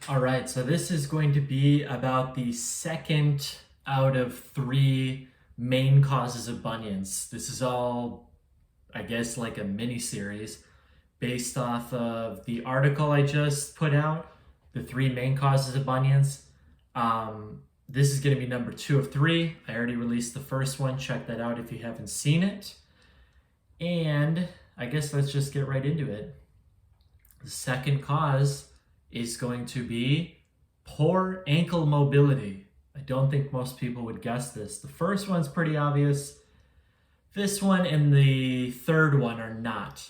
All right, so this is going to be about the second out of three main causes of bunions. This is all, I guess, like a mini series based off of the article I just put out, the three main causes of bunions. This is going to be number 2 of 3. I already released the first one. Check that out if you haven't seen it. And I guess let's just get right into it. The second cause is going to be poor ankle mobility. I don't think most people would guess this. The first one's pretty obvious. This one and the third one are not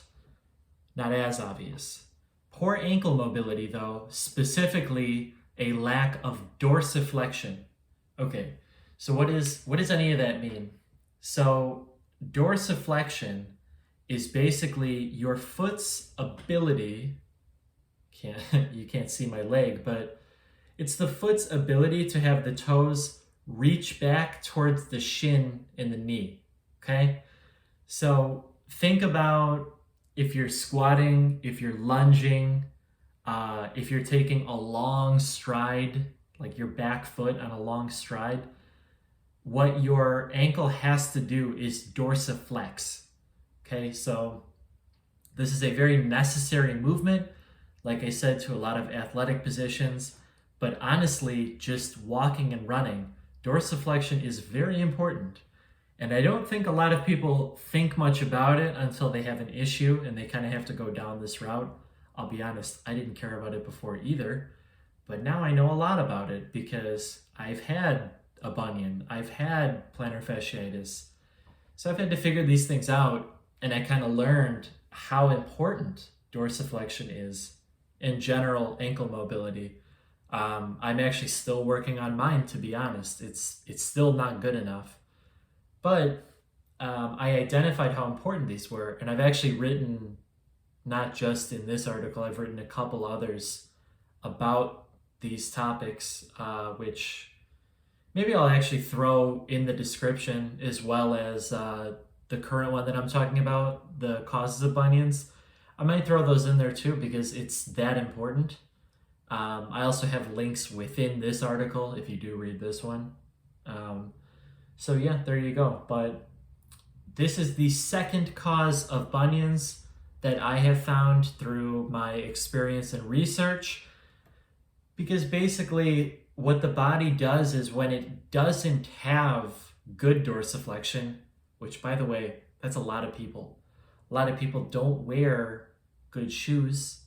as obvious. Poor ankle mobility, though, specifically a lack of dorsiflexion. Okay, so what does any of that mean? So dorsiflexion is basically your foot's ability, you can't see my leg, but it's the foot's ability to have the toes reach back towards the shin and the knee, okay? So think about if you're squatting, if you're lunging, if you're taking a long stride, like your back foot on a long stride, what your ankle has to do is dorsiflex. Okay, so this is a very necessary movement, like I said, to a lot of athletic positions. But honestly, just walking and running, dorsiflexion is very important. And I don't think a lot of people think much about it until they have an issue and they kind of have to go down this route. I'll be honest, I didn't care about it before either. But now I know a lot about it because I've had a bunion, I've had plantar fasciitis. So I've had to figure these things out, and I kind of learned how important dorsiflexion is in general ankle mobility. I'm actually still working on mine, to be honest. It's still not good enough. But I identified how important these were, and I've actually written, not just in this article, I've written a couple others about these topics, which maybe I'll actually throw in the description, as well as the current one that I'm talking about, the causes of bunions. I might throw those in there too because it's that important. I also have links within this article if you do read this one. So yeah, there you go. But this is the second cause of bunions that I have found through my experience and research. Because basically what the body does is when it doesn't have good dorsiflexion, which by the way, that's a lot of people. A lot of people don't wear good shoes.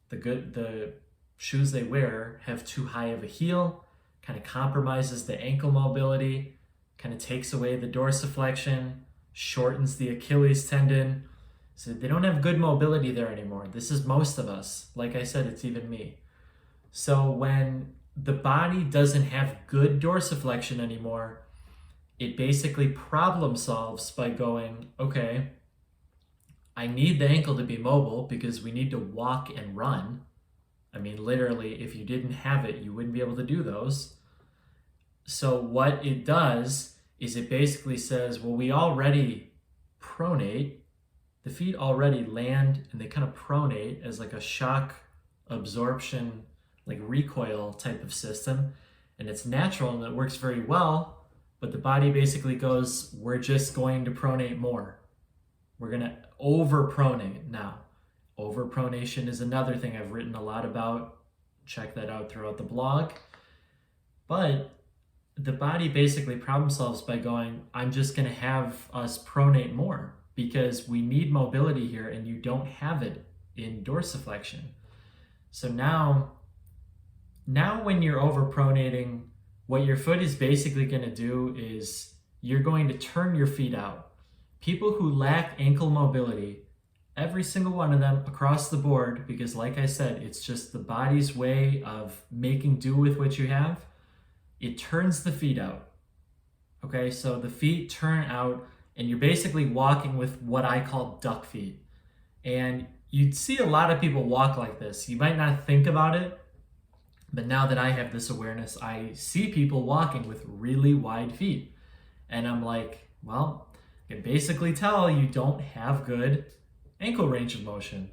The shoes they wear have too high of a heel, kind of compromises the ankle mobility, kind of takes away the dorsiflexion, shortens the Achilles tendon. So they don't have good mobility there anymore. This is most of us. Like I said, it's even me. So when the body doesn't have good dorsiflexion anymore, it basically problem solves by going, okay, I need the ankle to be mobile because we need to walk and run. I mean, literally, if you didn't have it, you wouldn't be able to do those. So what it does is it basically says, well, we already pronate. The feet already land and they kind of pronate as like a shock absorption, like recoil type of system. And it's natural and it works very well. But the body basically goes, we're just going to pronate more. We're going to over-pronate now. Over-pronation is another thing I've written a lot about. Check that out throughout the blog. But the body basically problem solves by going, I'm just going to have us pronate more because we need mobility here and you don't have it in dorsiflexion. So now when you're over-pronating, what your foot is basically going to do is you're going to turn your feet out. People who lack ankle mobility, every single one of them across the board, because like I said, it's just the body's way of making do with what you have, it turns the feet out. Okay, so the feet turn out and you're basically walking with what I call duck feet. And you'd see a lot of people walk like this. You might not think about it, but now that I have this awareness, I see people walking with really wide feet. And I'm like, well, I can basically tell you don't have good ankle range of motion.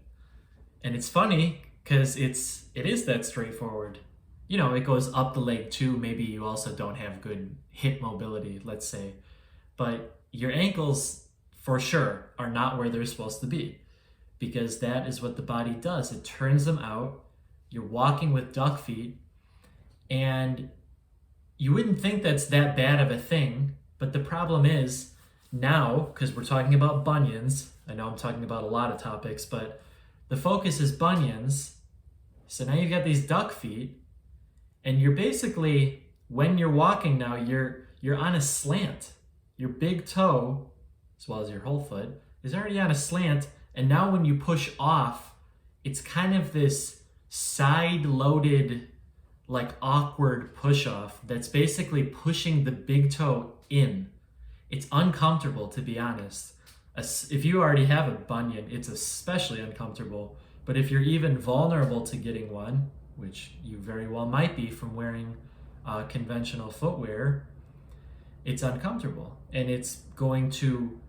And it's funny because it is that straightforward. it goes up the leg too. Maybe you also don't have good hip mobility, let's say. But your ankles, for sure, are not where they're supposed to be because that is what the body does. It turns them out. You're walking with duck feet, and you wouldn't think that's that bad of a thing. But the problem is now, because we're talking about bunions, I know I'm talking about a lot of topics, but the focus is bunions. So now you've got these duck feet, and you're basically, when you're walking now, you're on a slant. Your big toe, as well as your whole foot, is already on a slant, and now when you push off, it's kind of this side-loaded, like awkward push-off that's basically pushing the big toe in. It's uncomfortable, to be honest. If you already have a bunion, it's especially uncomfortable. But if you're even vulnerable to getting one, which you very well might be from wearing conventional footwear, it's uncomfortable and it's going to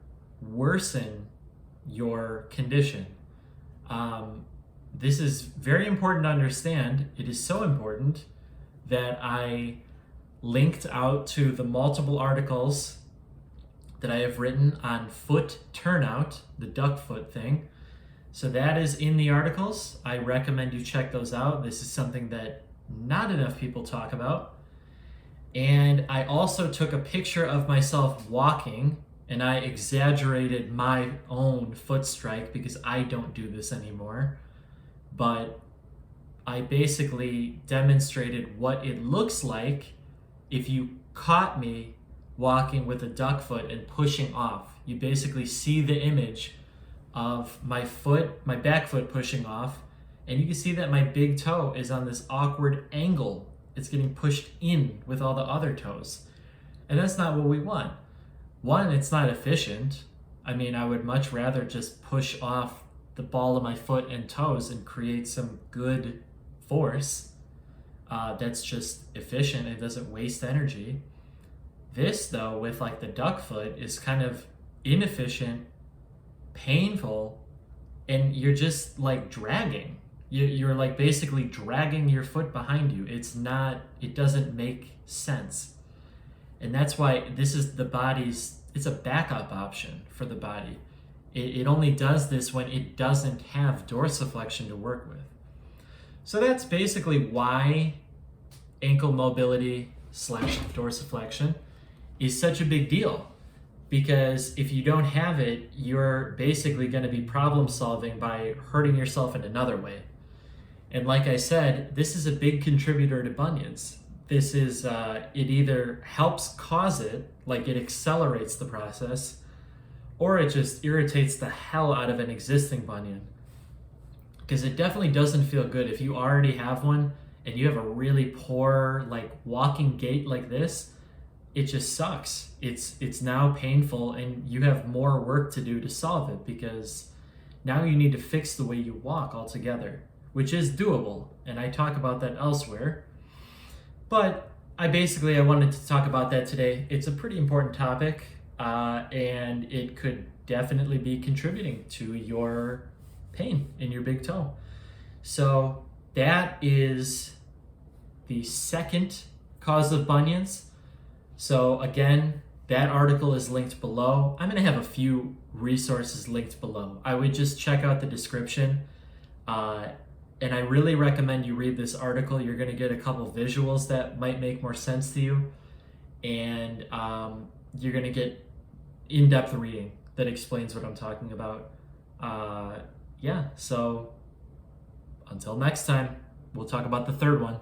worsen your condition. This is very important to understand. It is so important that I linked out to the multiple articles that I have written on foot turnout, the duck foot thing. So that is in the articles. I recommend you check those out. This is something that not enough people talk about. And I also took a picture of myself walking, and I exaggerated my own foot strike because I don't do this anymore. But I basically demonstrated what it looks like if you caught me walking with a duck foot and pushing off. You basically see the image of my foot, my back foot pushing off, and you can see that my big toe is on this awkward angle. It's getting pushed in with all the other toes. And that's not what we want. One, it's not efficient. I mean, I would much rather just push off the ball of my foot and toes and create some good force that's just efficient. It doesn't waste energy. This, though, with like the duck foot, is kind of inefficient, painful, and you're just like dragging. You're like basically dragging your foot behind you. It doesn't make sense. And that's why this is it's a backup option for the body. It only does this when it doesn't have dorsiflexion to work with. So that's basically why ankle mobility / dorsiflexion is such a big deal. Because if you don't have it, you're basically going to be problem solving by hurting yourself in another way. And like I said, this is a big contributor to bunions. This is, it either helps cause it, like it accelerates the process, or it just irritates the hell out of an existing bunion. Because it definitely doesn't feel good if you already have one and you have a really poor like walking gait like this. It just sucks. It's now painful, and you have more work to do to solve it because now you need to fix the way you walk altogether, which is doable, and I talk about that elsewhere. But I wanted to talk about that today. It's a pretty important topic, and it could definitely be contributing to your pain in your big toe. So that is the second cause of bunions. So again, that article is linked below. I'm going to have a few resources linked below. I would just check out the description. And I really recommend you read this article. You're going to get a couple visuals that might make more sense to you. And you're going to get in-depth reading that explains what I'm talking about. So until next time, we'll talk about the third one.